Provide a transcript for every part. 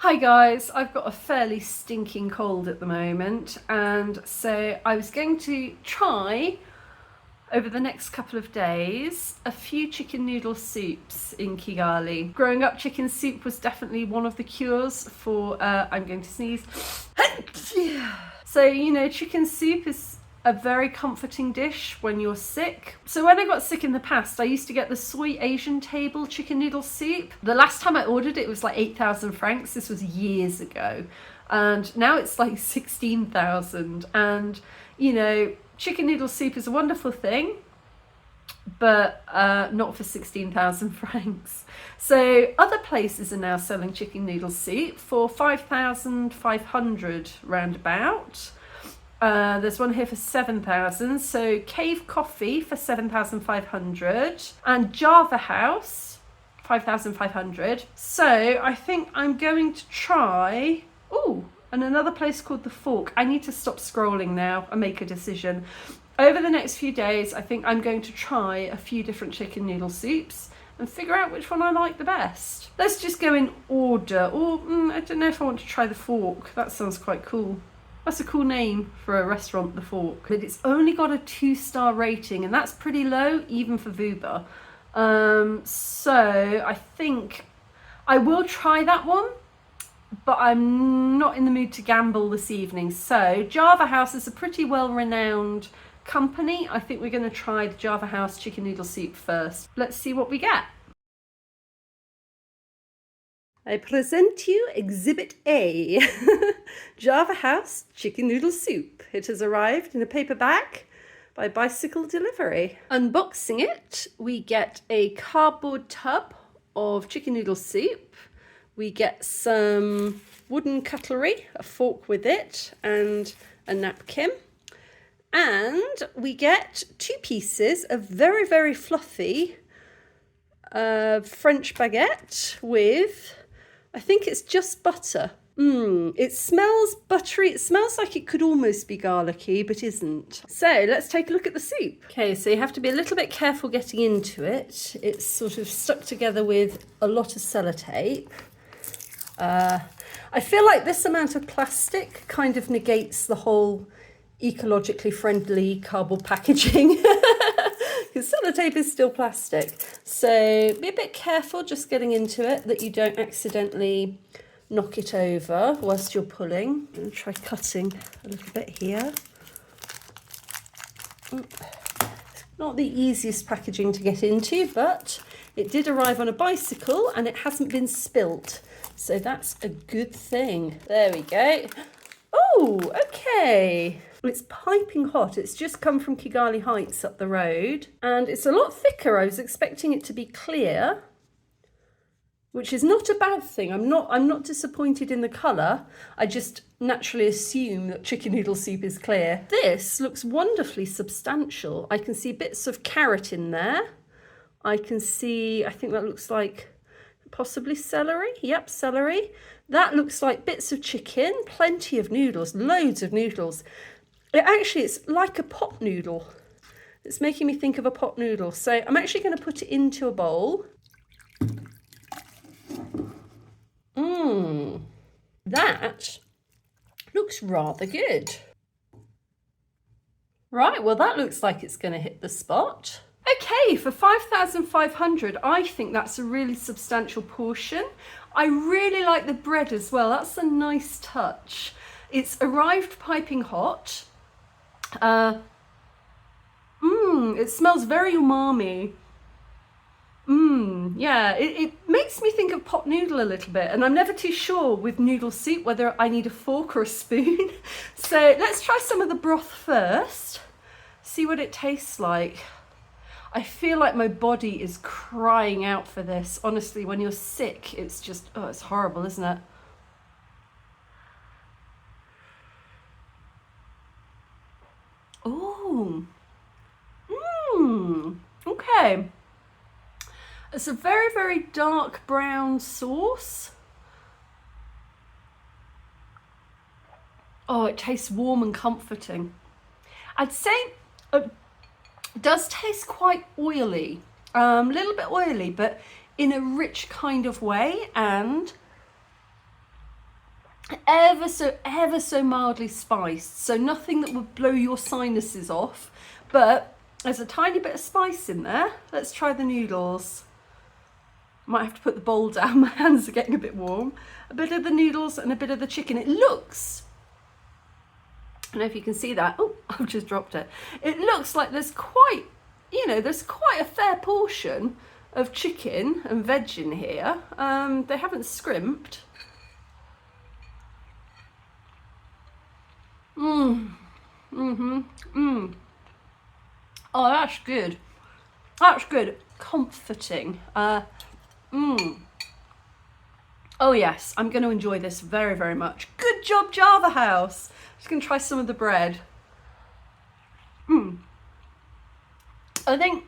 Hi guys, I've got a fairly stinking cold at the moment, and so I was going to try over the next couple of days a few chicken noodle soups in Kigali. Growing up, chicken soup was definitely one of the cures for I'm going to sneeze. So chicken soup is a very comforting dish when you're sick. So when I got sick in the past, I used to get the soy Asian table chicken noodle soup. The last time I ordered it was like 8,000 francs. This was years ago. And now it's like 16,000. And chicken noodle soup is a wonderful thing, but not for 16,000 francs. So other places are now selling chicken noodle soup for 5,500 roundabout. There's one here for 7,000. So Cave Coffee for 7,500 and Java House 5,500. So I think I'm going to try. Oh, and another place called The Fork. I need to stop scrolling now and make a decision. Over the next few days, I think I'm going to try a few different chicken noodle soups and figure out which one I like the best. Let's just go in order. Or I don't know if I want to try The Fork. That sounds quite cool. That's a cool name for a restaurant, The Fork. But it's only got a 2-star rating, and that's pretty low, even for Vuba. So I think I will try that one, but I'm not in the mood to gamble this evening. So Java House is a pretty well-renowned company. I think we're going to try the Java House chicken noodle soup first. Let's see what we get. I present you Exhibit A, Java House chicken noodle soup. It has arrived in a paper bag by bicycle delivery. Unboxing it, we get a cardboard tub of chicken noodle soup. We get some wooden cutlery, a fork with it, and a napkin. And we get 2 pieces of very, very fluffy French baguette with, I think it's just butter. It smells buttery. It smells like it could almost be garlicky, but isn't. So let's take a look at the soup. Okay, so you have to be a little bit careful getting into it. It's sort of stuck together with a lot of sellotape. I feel like this amount of plastic kind of negates the whole ecologically friendly cardboard packaging. Because sellotape is still plastic. So be a bit careful just getting into it, that you don't accidentally knock it over whilst you're pulling. I'm going to try cutting a little bit here. Not the easiest packaging to get into, but it did arrive on a bicycle and it hasn't been spilt. So that's a good thing. There we go. Oh, okay. Well, it's piping hot. It's just come from Kigali Heights up the road, and it's a lot thicker. I was expecting it to be clear, which is not a bad thing. I'm not disappointed in the colour. I just naturally assume that chicken noodle soup is clear. This looks wonderfully substantial. I can see bits of carrot in there. I can see, I think that looks like possibly celery. Yep, celery. That looks like bits of chicken, plenty of noodles, loads of noodles. It's like a pot noodle. It's making me think of a pot noodle. So I'm actually going to put it into a bowl. That looks rather good. Right, well that looks like it's going to hit the spot. Okay, for 5,500, I think that's a really substantial portion. I really like the bread as well. That's a nice touch. It's arrived piping hot. It smells very umami. Yeah, it makes me think of pot noodle a little bit, and I'm never too sure with noodle soup whether I need a fork or a spoon. So let's try some of the broth first, see what it tastes like. I feel like my body is crying out for this. Honestly, when you're sick, it's just, it's horrible, isn't it? Oh, okay. It's a very, very dark brown sauce. Oh, it tastes warm and comforting. I'd say it does taste quite oily, a little bit oily, but in a rich kind of way. And ever so mildly spiced, so nothing that would blow your sinuses off, but there's a tiny bit of spice in there. Let's try the noodles. Might have to put the bowl down, my hands are getting a bit warm. A bit of the noodles and a bit of the chicken. It looks, I don't know if you can see that. Oh, I've just dropped it. It looks like there's quite, there's quite a fair portion of chicken and veg in here. They haven't scrimped. Oh, that's good. That's good. Comforting. Oh yes, I'm going to enjoy this very, very much. Good job, Java House. Just going to try some of the bread. I think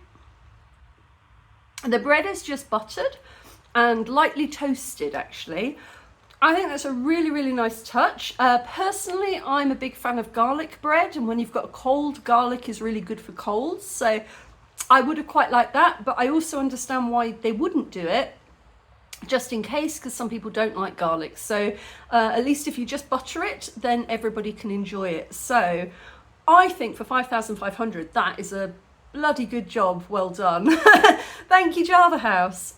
the bread is just buttered and lightly toasted, actually. I think that's a really, really nice touch. Personally, I'm a big fan of garlic bread, and when you've got a cold, garlic is really good for colds. So I would have quite liked that, but I also understand why they wouldn't do it, just in case, because some people don't like garlic. So at least if you just butter it, then everybody can enjoy it. So I think for 5,500, that is a bloody good job. Well done. Thank you, Java House.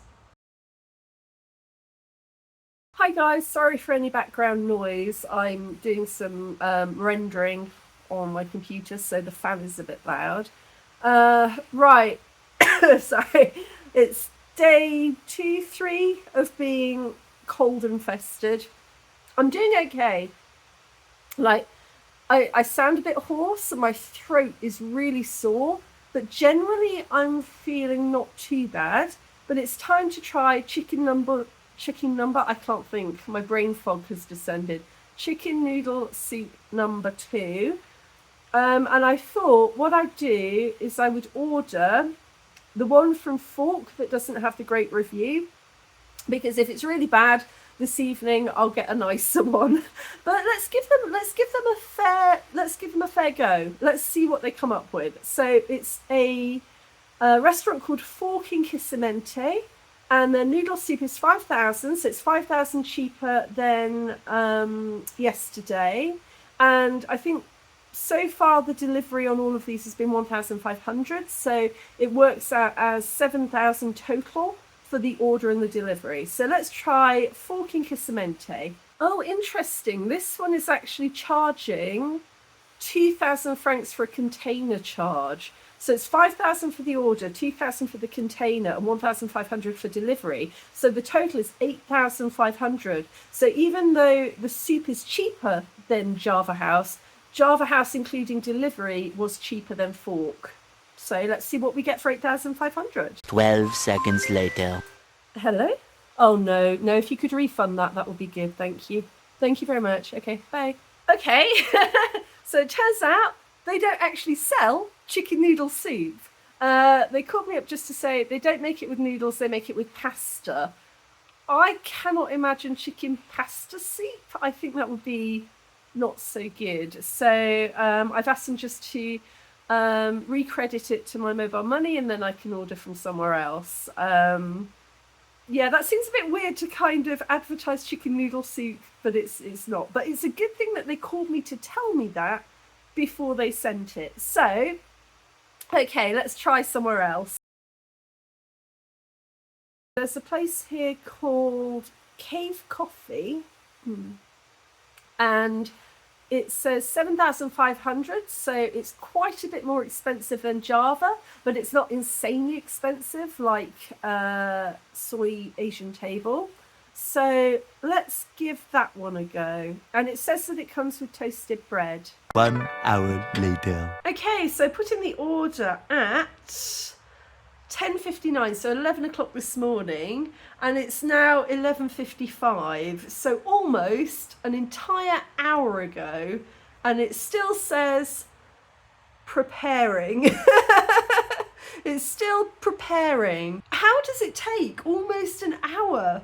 Hi guys, sorry for any background noise. I'm doing some rendering on my computer, so the fan is a bit loud. Right, sorry. It's day 2, 3 of being cold infested. I'm doing okay. Like, I sound a bit hoarse and my throat is really sore, but generally I'm feeling not too bad. But it's time to try chicken number, I can't think, my brain fog has descended. Chicken noodle soup number 2. And I thought what I'd do is I would order the one from Fork that doesn't have the great review, because if it's really bad this evening, I'll get a nicer one. But let's give them a fair go. Let's see what they come up with. So it's a restaurant called Fork in Kissimente, and the noodle soup is 5,000, so it's 5,000 cheaper than yesterday. And I think so far the delivery on all of these has been 1,500, so it works out as 7,000 total for the order and the delivery. So let's try Fork in Kissimente. Oh, interesting. This one is actually charging 2,000 francs for a container charge. So it's 5,000 for the order, 2,000 for the container, and 1,500 for delivery. So the total is 8,500. So even though the soup is cheaper than Java House including delivery was cheaper than Fork. So let's see what we get for 8,500. 12 seconds later. Hello? Oh no, if you could refund that, that would be good. Thank you. Thank you very much. Okay, bye. Okay, so it turns out they don't actually sell chicken noodle soup. They called me up just to say they don't make it with noodles, they make it with pasta. I cannot imagine chicken pasta soup. I think that would be not so good. So I've asked them just to recredit it to my mobile money, and then I can order from somewhere else. Yeah, that seems a bit weird to kind of advertise chicken noodle soup, but it's not. But it's a good thing that they called me to tell me that before they sent it. So, okay, let's try somewhere else. There's a place here called Cave Coffee, and it says 7,500, so it's quite a bit more expensive than Java, but it's not insanely expensive like Soy Asian Table. So let's give that one a go. And it says that it comes with toasted bread. 1 hour later. Okay, so put in the order at 10:59, so 11 o'clock this morning, and it's now 11:55, so almost an entire hour ago, and it still says preparing. It's still preparing. How does it take almost an hour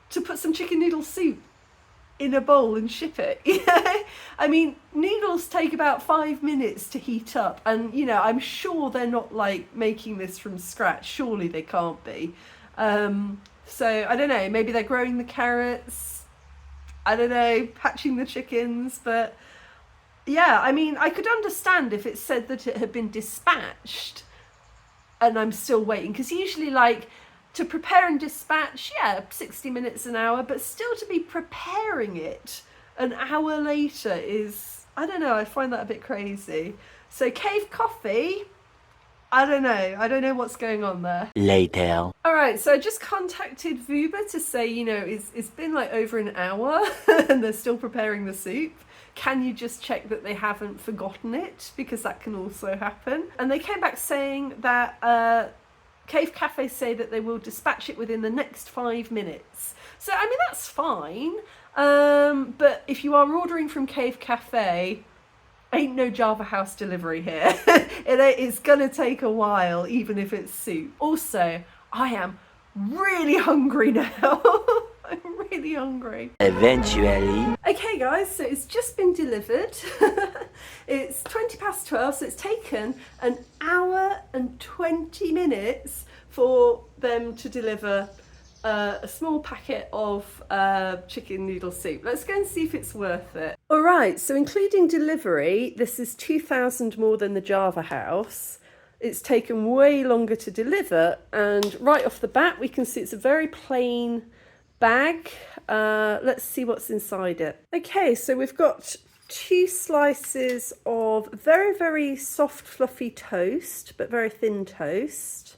to put some chicken noodle soup in a bowl and ship it? I mean, noodles take about 5 minutes to heat up, and I'm sure they're not like making this from scratch. Surely they can't be. So I don't know, maybe they're growing the carrots. I don't know, hatching the chickens, but yeah, I mean, I could understand if it said that it had been dispatched and I'm still waiting, because usually like to prepare and dispatch, yeah, 60 minutes an hour, but still to be preparing it an hour later is, I don't know, I find that a bit crazy. So cave coffee, I don't know what's going on there. Later. All right, so I just contacted Vuba to say, you know, it's been like over an hour and they're still preparing the soup. Can you just check that they haven't forgotten it? Because that can also happen. And they came back saying that Cave Cafe say that they will dispatch it within the next 5 minutes. So, I mean, that's fine. But if you are ordering from Cave Cafe, ain't no Java House delivery here. It's gonna take a while, even if it's soup. Also, I am really hungry now. I'm really hungry. Eventually. Okay guys, so it's just been delivered. It's 12:20, so it's taken an hour and 20 minutes for them to deliver a small packet of chicken noodle soup. Let's go and see if it's worth it. All right, so including delivery, this is 2,000 more than the Java House. It's taken way longer to deliver, and right off the bat we can see it's a very plain bag. Let's see what's inside it. Okay, so we've got 2 slices of very, very soft fluffy toast, but very thin toast.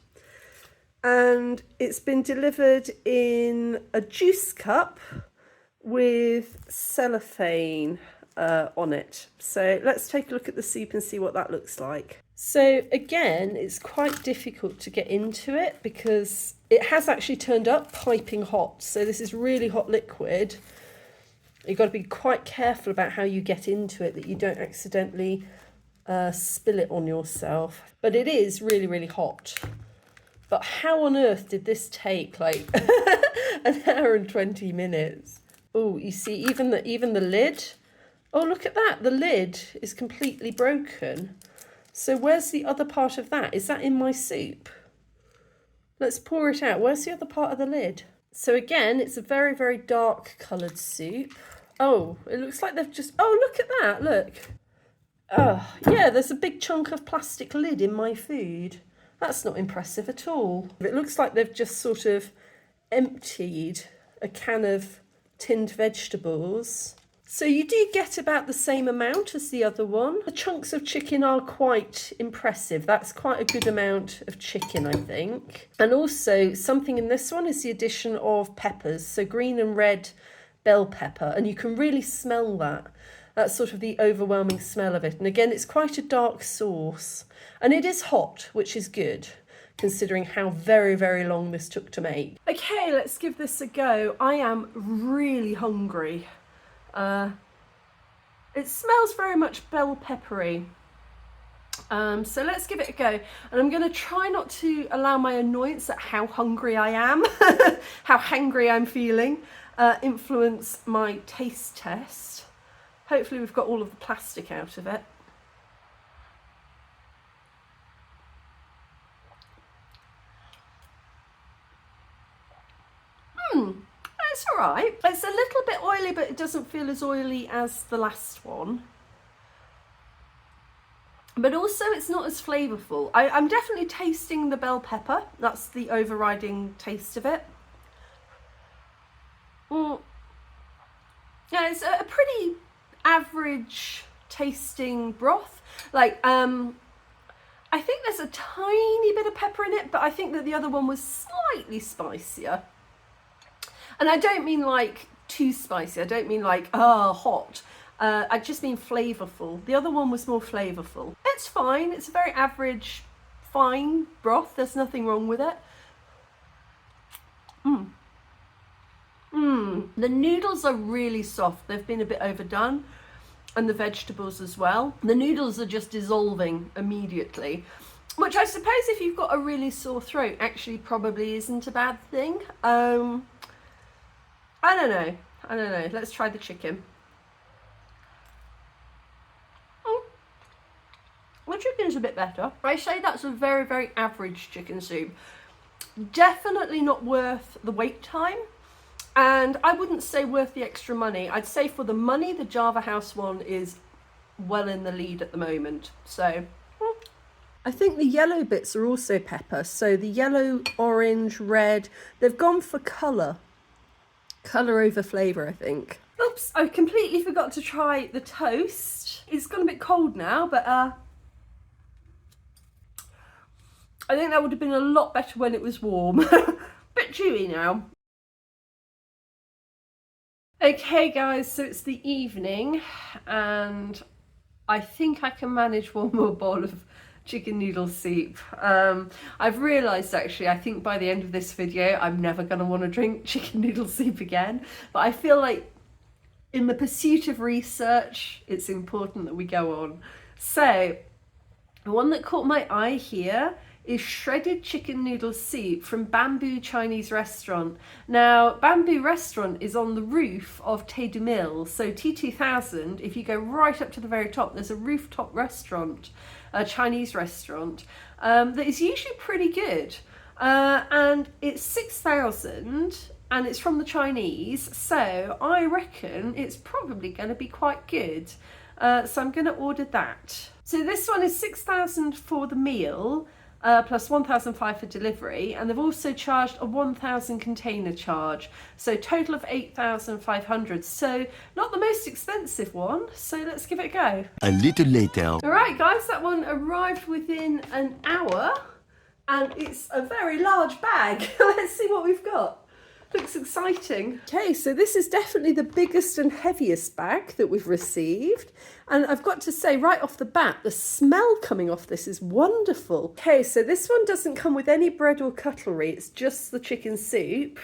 And it's been delivered in a juice cup with cellophane on it. So let's take a look at the soup and see what that looks like. So again, it's quite difficult to get into it because it has actually turned up piping hot. So this is really hot liquid. You've got to be quite careful about how you get into it, that you don't accidentally spill it on yourself. But it is really, really hot. But how on earth did this take like an hour and 20 minutes? Oh, you see, even the lid. Oh, look at that. The lid is completely broken. So where's the other part of that? Is that in my soup? Let's pour it out. Where's the other part of the lid? So again, it's a very, very dark coloured soup. Oh, it looks like they've just... Oh, look at that. Look. Oh, yeah, there's a big chunk of plastic lid in my food. That's not impressive at all. It looks like they've just sort of emptied a can of tinned vegetables. So you do get about the same amount as the other one. The chunks of chicken are quite impressive. That's quite a good amount of chicken, I think. And also something in this one is the addition of peppers. So green and red bell pepper. And you can really smell that. That's sort of the overwhelming smell of it. And again, it's quite a dark sauce. And it is hot, which is good, considering how very, very long this took to make. Okay, let's give this a go. I am really hungry. It smells very much bell peppery. So let's give it a go. And I'm going to try not to allow my annoyance at how hungry I am, how hangry I'm feeling, influence my taste test. Hopefully we've got all of the plastic out of it. It's all right. It's a little bit oily, but it doesn't feel as oily as the last one. But also it's not as flavourful. I'm definitely tasting the bell pepper. That's the overriding taste of it. Yeah, it's a pretty average tasting broth. Like, I think there's a tiny bit of pepper in it, but I think that the other one was slightly spicier. And I don't mean like too spicy. I don't mean like, hot. I just mean flavourful. The other one was more flavourful. It's fine. It's a very average, fine broth. There's nothing wrong with it. The noodles are really soft. They've been a bit overdone. And the vegetables as well. The noodles are just dissolving immediately. Which I suppose if you've got a really sore throat actually probably isn't a bad thing. I don't know. Let's try the chicken. The chicken's a bit better. I say that's a very, very average chicken soup. Definitely not worth the wait time. And I wouldn't say worth the extra money. I'd say for the money, the Java House one is well in the lead at the moment. So I think the yellow bits are also pepper. So the yellow, orange, red, they've gone for colour. Colour over flavour, I think. Oops, I completely forgot to try the toast. It's gone a bit cold now, but I think that would have been a lot better when it was warm. Bit chewy now. Okay guys, so it's the evening and I think I can manage one more bowl of chicken noodle soup. I've realised actually, I think by the end of this video, I'm never going to want to drink chicken noodle soup again. But I feel like in the pursuit of research, it's important that we go on. So the one that caught my eye here is shredded chicken noodle soup from Bamboo Chinese Restaurant. Now, Bamboo Restaurant is on the roof of Tay Du Mille. So T2000, if you go right up to the very top, there's a rooftop restaurant, a Chinese restaurant, that is usually pretty good. And it's 6,000 and it's from the Chinese. So I reckon it's probably going to be quite good. So I'm going to order that. So this one is 6,000 for the meal. Plus 1,500 for delivery, and they've also charged a 1,000 container charge, so total of 8,500. So not the most expensive one, so let's give it a go. A little later. All right guys, that one arrived within an hour and it's a very large bag. Let's see what we've got. Looks exciting. Okay, so this is definitely the biggest and heaviest bag that we've received. And I've got to say right off the bat, the smell coming off this is wonderful. Okay, so this one doesn't come with any bread or cutlery. It's just the chicken soup.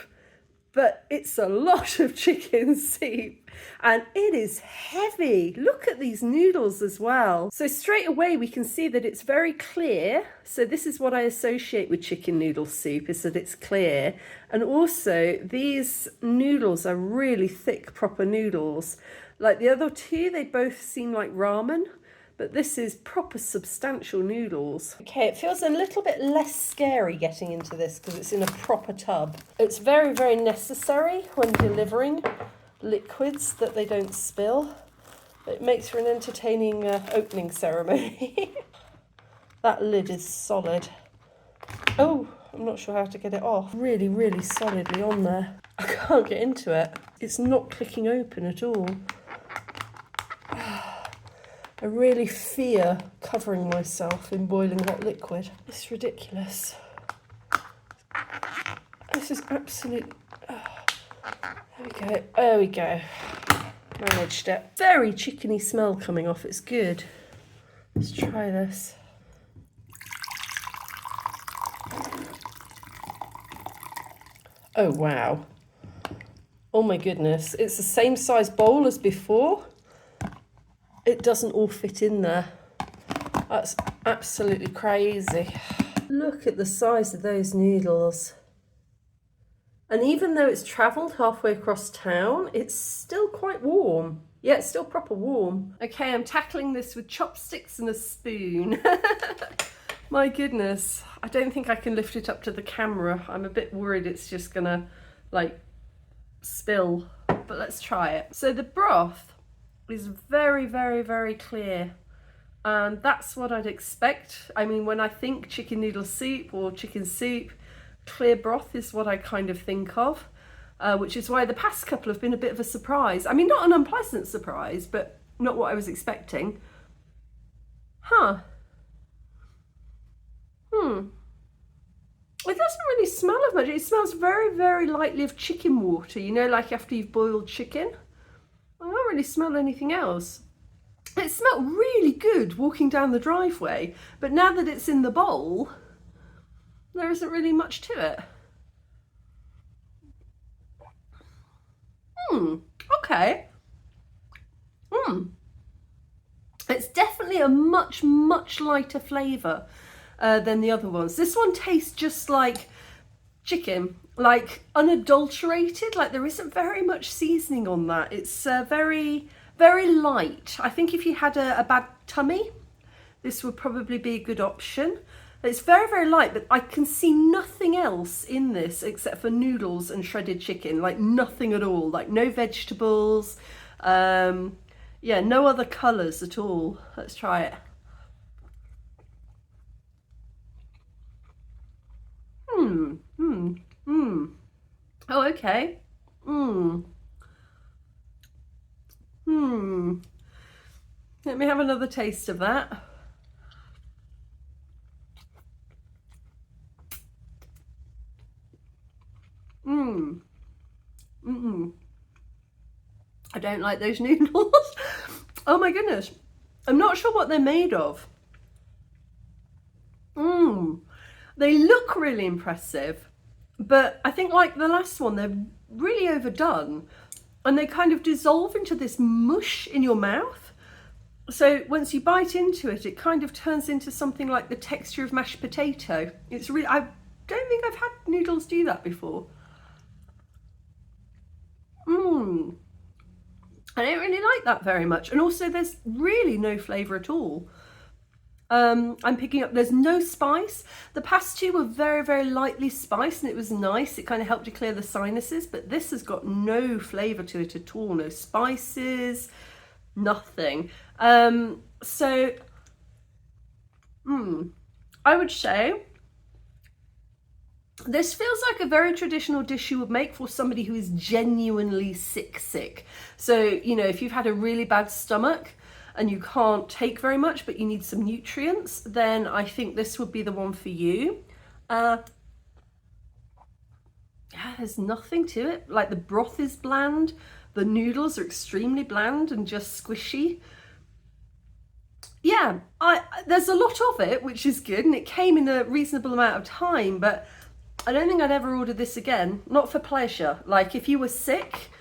But it's a lot of chicken soup and it is heavy. Look at these noodles as well. So straight away we can see that it's very clear. So this is what I associate with chicken noodle soup, is that it's clear. And also these noodles are really thick, proper noodles. Like the other two, they both seem like ramen. But this is proper substantial noodles. Okay, it feels a little bit less scary getting into this because it's in a proper tub. It's very, very necessary when delivering liquids that they don't spill. It makes for an entertaining opening ceremony. That lid is solid. Oh, I'm not sure how to get it off. Really, really solidly on there. I can't get into it. It's not clicking open at all. I really fear covering myself in boiling hot liquid. It's ridiculous. This is absolute... There we go. There we go. Managed it. Very chickeny smell coming off. It's good. Let's try this. Oh, wow. Oh my goodness. It's the same size bowl as before. It doesn't all fit in there. That's absolutely crazy. Look at the size of those noodles. And even though it's travelled halfway across town, it's still quite warm. Yeah, it's still proper warm. Okay, I'm tackling this with chopsticks and a spoon. My goodness. I don't think I can lift it up to the camera. I'm a bit worried it's just gonna, like, spill. But let's try it. So the broth is very, very, very clear. And that's what I'd expect. I mean, when I think chicken noodle soup or chicken soup, clear broth is what I kind of think of, which is why the past couple have been a bit of a surprise. I mean, not an unpleasant surprise, but not what I was expecting. Huh. It doesn't really smell of much. It smells very, very lightly of chicken water, you know, like after you've boiled chicken. I don't really smell anything else. It smelled really good walking down the driveway, but now that it's in the bowl, there isn't really much to it. Okay. It's definitely a much, much lighter flavour than the other ones. This one tastes just like chicken, like unadulterated, like there isn't very much seasoning on that. It's very, very light. I think if you had a bad tummy, this would probably be a good option. It's very, very light, but I can see nothing else in this except for noodles and shredded chicken, like nothing at all, like no vegetables, yeah, no other colours at all. Let's try it. Oh, okay. Let me have another taste of that. I don't like those noodles. Oh my goodness. I'm not sure what they're made of. They look really impressive, but I think like the last one, they're really overdone and they kind of dissolve into this mush in your mouth. So once you bite into it, it kind of turns into something like the texture of mashed potato. It's really, I don't think I've had noodles do that before. I don't really like that very much. And also there's really no flavour at all. I'm picking up, there's no spice. The past two were very, very lightly spiced and it was nice. It kind of helped to clear the sinuses, but this has got no flavour to it at all. No spices, nothing. So, I would say this feels like a very traditional dish you would make for somebody who is genuinely sick. So, you know, if you've had a really bad stomach and you can't take very much, but you need some nutrients, then I think this would be the one for you. Yeah, there's nothing to it. Like the broth is bland. The noodles are extremely bland and just squishy. Yeah, there's a lot of it, which is good. And it came in a reasonable amount of time, but I don't think I'd ever order this again. Not for pleasure. Like if you were sick,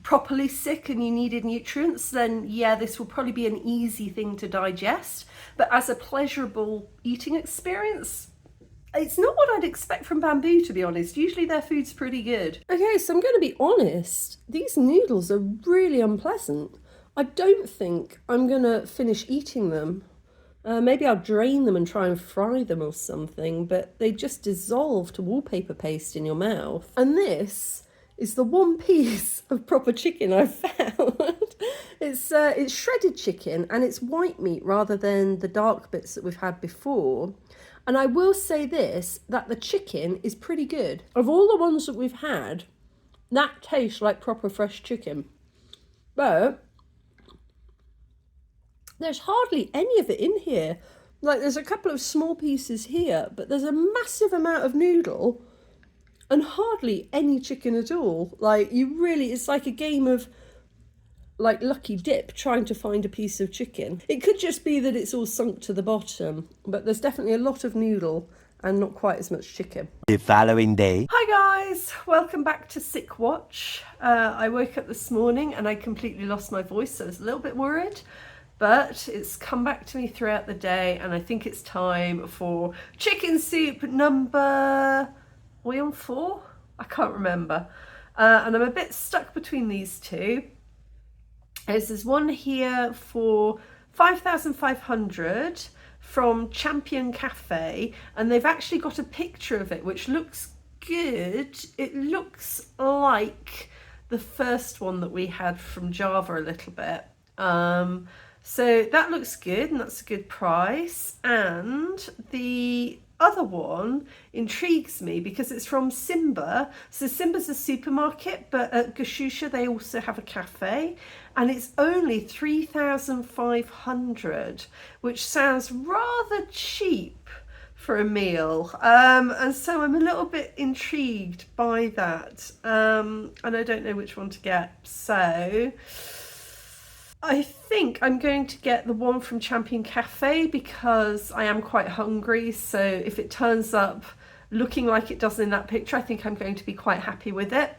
properly sick and you needed nutrients, then yeah, this will probably be an easy thing to digest. But as a pleasurable eating experience, it's not what I'd expect from Bamboo, to be honest. Usually their food's pretty good. Okay, so I'm going to be honest. These noodles are really unpleasant. I don't think I'm going to finish eating them. Maybe I'll drain them and try and fry them or something, but they just dissolve to wallpaper paste in your mouth. And this is the one piece of proper chicken I've found. It's shredded chicken and it's white meat rather than the dark bits that we've had before. And I will say this, that the chicken is pretty good. Of all the ones that we've had, that tastes like proper fresh chicken. But there's hardly any of it in here. Like there's a couple of small pieces here, but there's a massive amount of noodle and hardly any chicken at all. Like you really, it's like a game of like lucky dip trying to find a piece of chicken. It could just be that it's all sunk to the bottom, but there's definitely a lot of noodle and not quite as much chicken. The following day. Hi guys, welcome back to Sick Watch. I woke up this morning and I completely lost my voice, so I was a little bit worried. But it's come back to me throughout the day and I think it's time for chicken soup number, are we on 4? I can't remember. And I'm a bit stuck between these two. There's one here for 5,500 from Champion Cafe and they've actually got a picture of it which looks good. It looks like the first one that we had from Java a little bit. So that looks good and that's a good price. And the other one intrigues me because it's from Simba. So Simba's a supermarket, but at Gashusha they also have a cafe and it's only 3,500, which sounds rather cheap for a meal. And so I'm a little bit intrigued by that. And I don't know which one to get. So I think I'm going to get the one from Champion Cafe because I am quite hungry. So if it turns up looking like it does in that picture, I think I'm going to be quite happy with it.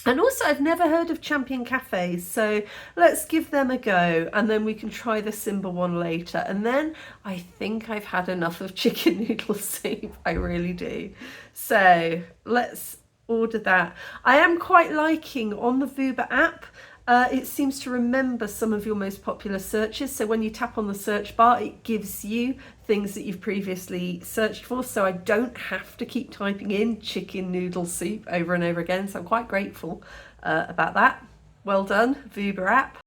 And also I've never heard of Champion Cafe, so let's give them a go and then we can try the Simba one later. And then I think I've had enough of chicken noodle soup, I really do. So let's order that. I am quite liking on the Vuba app, It seems to remember some of your most popular searches. So when you tap on the search bar, it gives you things that you've previously searched for. So I don't have to keep typing in chicken noodle soup over and over again. So I'm quite grateful about that. Well done, Vuba app.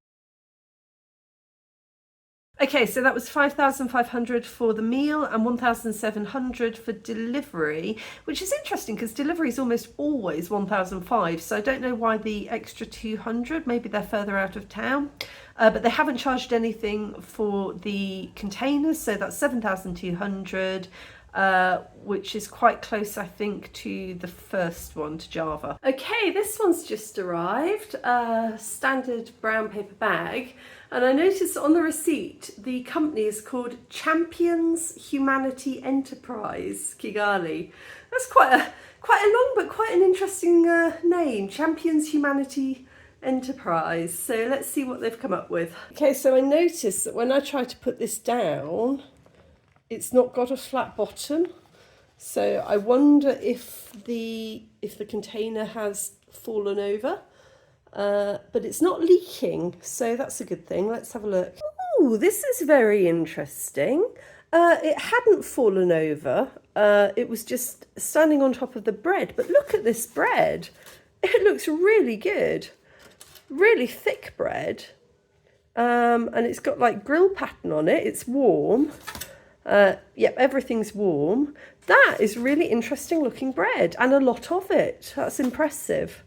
Okay, so that was 5,500 for the meal and 1,700 for delivery, which is interesting because delivery is almost always 1,500. So I don't know why the extra 200, maybe they're further out of town, but they haven't charged anything for the containers. So that's 7,200. Which is quite close, I think, to the first one, to Java. Okay, this one's just arrived, standard brown paper bag. And I noticed on the receipt, the company is called Champions Humanity Enterprise, Kigali. That's quite a long but quite an interesting name, Champions Humanity Enterprise. So let's see what they've come up with. Okay, so I noticed that when I try to put this down, it's not got a flat bottom. So I wonder if the container has fallen over. But it's not leaking, so that's a good thing. Let's have a look. Oh, this is very interesting. It hadn't fallen over. It was just standing on top of the bread. But look at this bread. It looks really good. Really thick bread. And it's got like grill pattern on it. It's warm. Yep, everything's warm. That is really interesting looking bread, and a lot of it. That's impressive.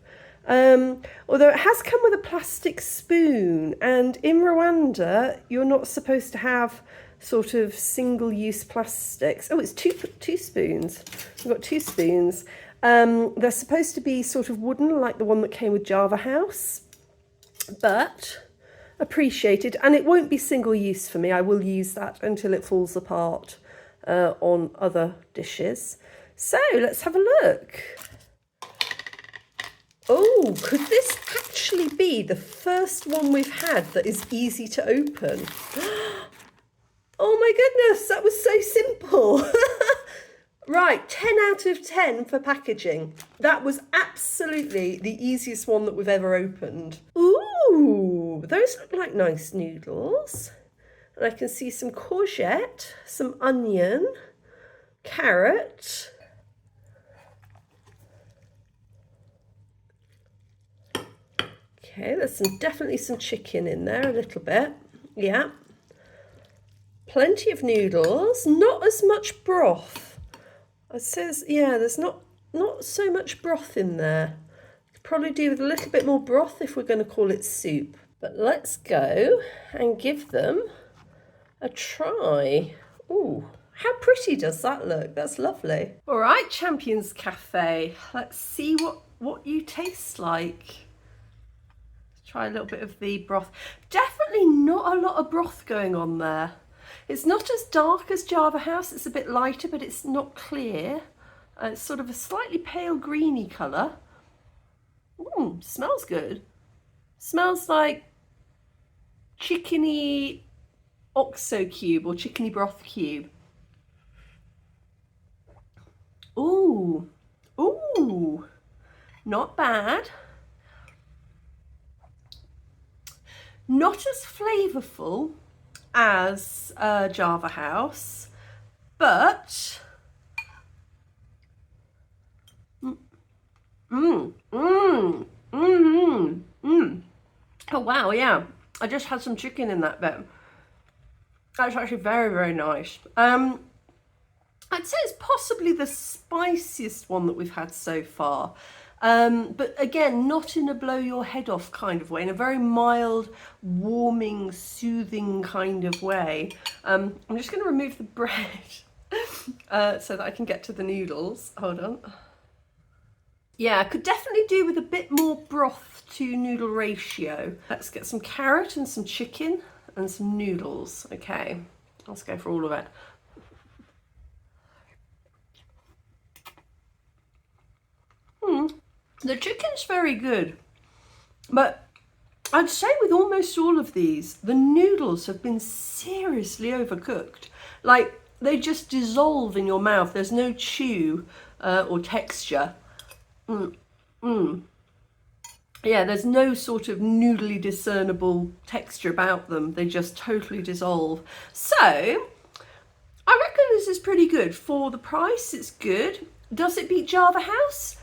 Although it has come with a plastic spoon, and in Rwanda you're not supposed to have sort of single-use plastics. Oh, it's two spoons. We've got two spoons. They're supposed to be sort of wooden, like the one that came with Java House, but appreciated, and it won't be single-use for me. I will use that until it falls apart on other dishes. So let's have a look. Oh, could this actually be the first one we've had that is easy to open? Oh my goodness, that was so simple. Right, 10 out of 10 for packaging. That was absolutely the easiest one that we've ever opened. Ooh, those look like nice noodles. And I can see some courgette, some onion, carrot. Okay, there's definitely some chicken in there, a little bit. Yeah. Plenty of noodles, not as much broth. It says, yeah, there's not so much broth in there. Could probably do with a little bit more broth if we're going to call it soup. But let's go and give them a try. Ooh, how pretty does that look? That's lovely. All right, Champions Cafe. Let's see what you taste like. Try a little bit of the broth. Definitely not a lot of broth going on there. It's not as dark as Java House. It's a bit lighter, but it's not clear. It's sort of a slightly pale greeny colour. Smells good. Smells like chickeny oxo cube or chickeny broth cube. Ooh, not bad. Not as flavourful as Java House, but oh wow, yeah, I just had some chicken in that bit. That's actually very, very nice. I'd say it's possibly the spiciest one that we've had so far. But again, not in a blow your head off kind of way, in a very mild, warming, soothing kind of way. I'm just going to remove the bread so that I can get to the noodles. Hold on. Yeah, I could definitely do with a bit more broth to noodle ratio. Let's get some carrot and some chicken and some noodles. Okay, let's go for all of it. The chicken's very good, but I'd say with almost all of these, the noodles have been seriously overcooked. Like, they just dissolve in your mouth. There's no chew or texture. yeah, there's no sort of noodly discernible texture about them. They just totally dissolve. So I reckon this is pretty good. For the price, it's good. Does it beat Java House?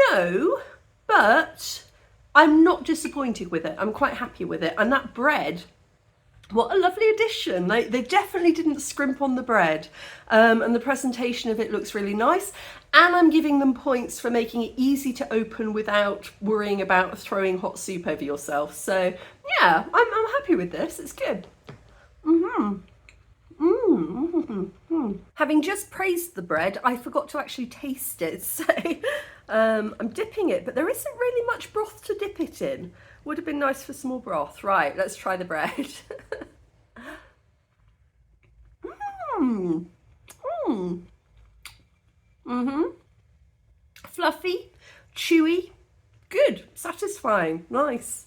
No, but I'm not disappointed with it. I'm quite happy with it. And that bread, what a lovely addition. They definitely didn't scrimp on the bread. And the presentation of it looks really nice. And I'm giving them points for making it easy to open without worrying about throwing hot soup over yourself. So yeah, I'm happy with this. It's good. Having just praised the bread, I forgot to actually taste it. So I'm dipping it, but there isn't really much broth to dip it in. Would have been nice for some more broth. Right, let's try the bread. Fluffy, chewy, good, satisfying, nice.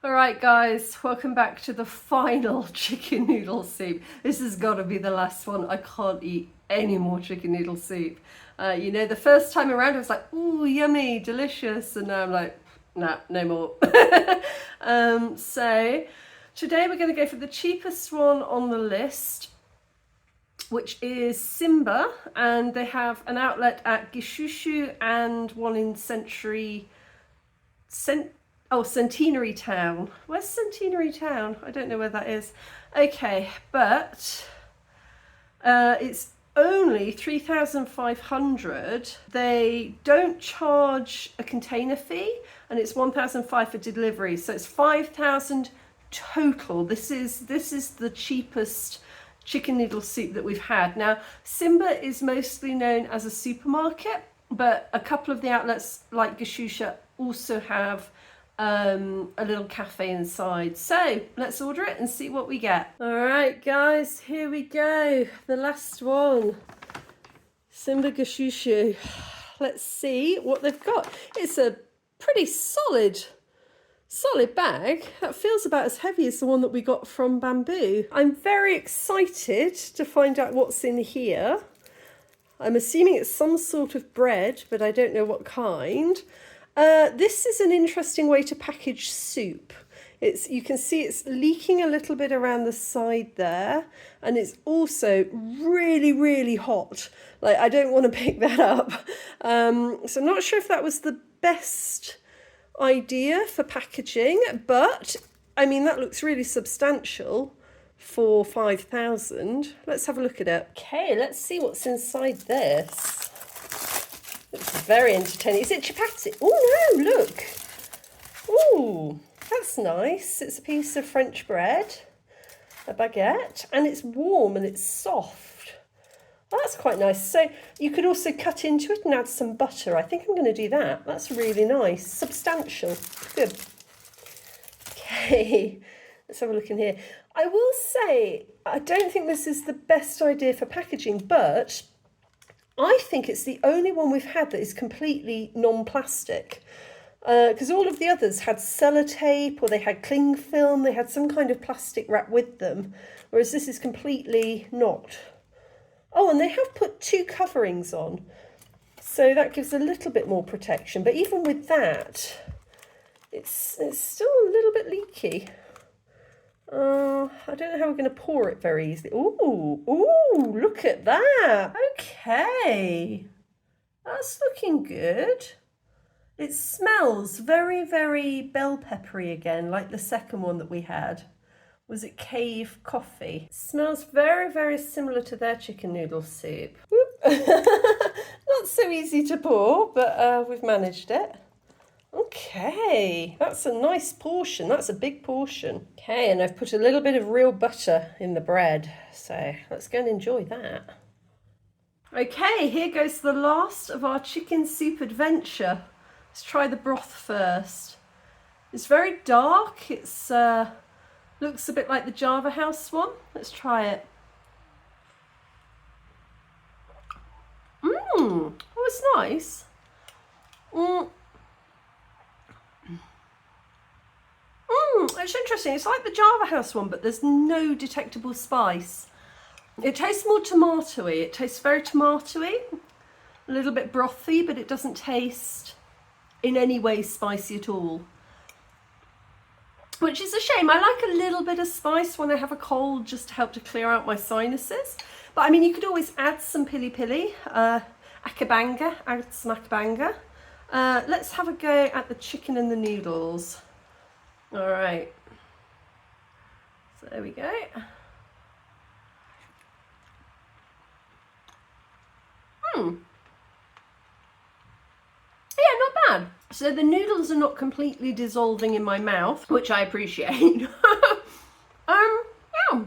All right, guys, welcome back to the final chicken noodle soup. This has got to be the last one. I can't eat any more chicken noodle soup. You know, the first time around I was like, ooh, yummy, delicious, and now I'm like, nah, no more. So today we're going to go for the cheapest one on the list, which is Simba, and they have an outlet at Gishushu and one in Centenary Town. Where's Centenary Town? I don't know where that is. Okay, but it's only 3,500. They don't charge a container fee, and it's 1,500 for delivery, so it's 5,000 total. This is the cheapest chicken noodle soup that we've had. Now, Simba is mostly known as a supermarket, but a couple of the outlets like Gishusha also have a little cafe inside. So let's order it and see what we get. All right, guys, here we go. The last one. Simba Gishushu. Let's see what they've got. It's a pretty solid bag. That feels about as heavy as the one that we got from Bamboo. I'm very excited to find out what's in here. I'm assuming it's some sort of bread, but I don't know what kind. This is an interesting way to package soup. You can see it's leaking a little bit around the side there, and it's also really, really hot. Like, I don't want to pick that up. So I'm not sure if that was the best idea for packaging, but I mean, that looks really substantial for 5,000. Let's have a look at it. Okay, let's see what's inside this. It's very entertaining. Is it chapati? Oh no, look. Oh, that's nice. It's a piece of French bread, a baguette, and it's warm and it's soft. That's quite nice. So you could also cut into it and add some butter. I think I'm going to do that. That's really nice. Substantial. Good. Okay, let's have a look in here. I will say, I don't think this is the best idea for packaging, but I think it's the only one we've had that is completely non-plastic. Because all of the others had sellotape, or they had cling film, they had some kind of plastic wrap with them, whereas this is completely not. Oh, and they have put 2 coverings on, so that gives a little bit more protection. But even with that, it's still a little bit leaky. I don't know how we're going to pour it very easily. Ooh, look at that. Okay, that's looking good. It smells very, very bell peppery again, like the second one that we had. Was it Cave Coffee? It smells very, very similar to their chicken noodle soup. Not so easy to pour, but we've managed it. Okay, that's a nice portion. That's a big portion. Okay, and I've put a little bit of real butter in the bread, so let's go and enjoy that. Okay, here goes the last of our chicken soup adventure. Let's try the broth first. It's very dark. It's looks a bit like the Java House one. Let's try it. Oh, it's nice. It's interesting. It's like the Java House one, but there's no detectable spice. It tastes more tomatoey. It tastes very tomatoey, a little bit brothy, but it doesn't taste in any way spicy at all. Which is a shame. I like a little bit of spice when I have a cold, just to help to clear out my sinuses. But I mean, you could always add some pili-pili, akabanga, add some akabanga. Let's have a go at the chicken and the noodles. All right. So there we go. Yeah, not bad. So the noodles are not completely dissolving in my mouth, which I appreciate. Yeah, well,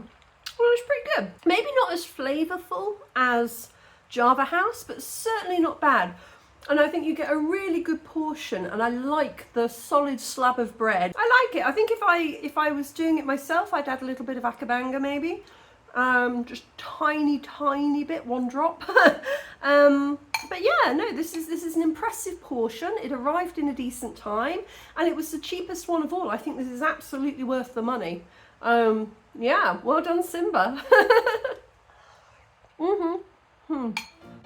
it's pretty good. Maybe not as flavourful as Java House, but certainly not bad. And I think you get a really good portion, and I like the solid slab of bread. I like it. I think if I was doing it myself, I'd add a little bit of akabanga maybe. Just tiny bit, one drop. But yeah, no, this is an impressive portion. It arrived in a decent time, and it was the cheapest one of all. I think this is absolutely worth the money. Yeah, well done, Simba.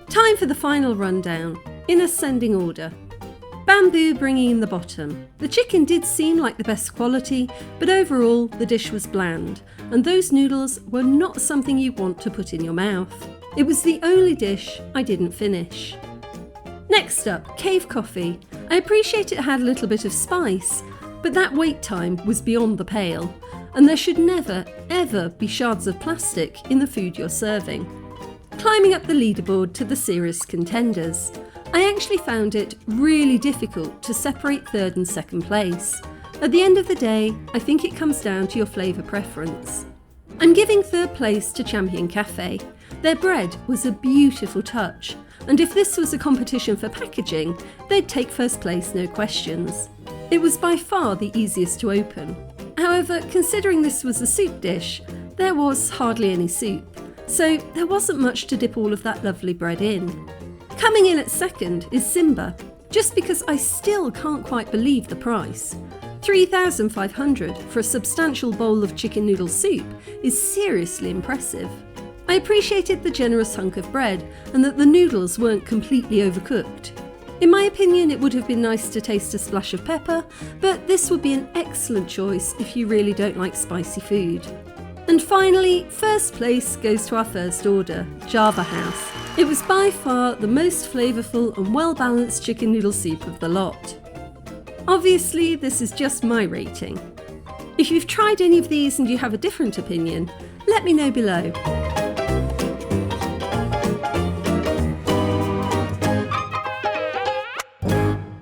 Time for the final rundown, in ascending order. Bamboo bringing in the bottom. The chicken did seem like the best quality, but overall the dish was bland, and those noodles were not something you want to put in your mouth. It was the only dish I didn't finish. Next up, cave coffee. I appreciate it had a little bit of spice, but that wait time was beyond the pale, and there should never, ever be shards of plastic in the food you're serving. Climbing up the leaderboard to the serious contenders. I actually found it really difficult to separate third and second place. At the end of the day, I think it comes down to your flavour preference. I'm giving third place to Champion Cafe. Their bread was a beautiful touch, and if this was a competition for packaging, they'd take first place, no questions. It was by far the easiest to open. However, considering this was a soup dish, there was hardly any soup, so there wasn't much to dip all of that lovely bread in. Coming in at second is Simba, just because I still can't quite believe the price. $3,500 for a substantial bowl of chicken noodle soup is seriously impressive. I appreciated the generous hunk of bread and that the noodles weren't completely overcooked. In my opinion, it would have been nice to taste a splash of pepper, but this would be an excellent choice if you really don't like spicy food. And finally, first place goes to our first order, Java House. It was by far the most flavourful and well-balanced chicken noodle soup of the lot. Obviously, this is just my rating. If you've tried any of these and you have a different opinion, let me know below.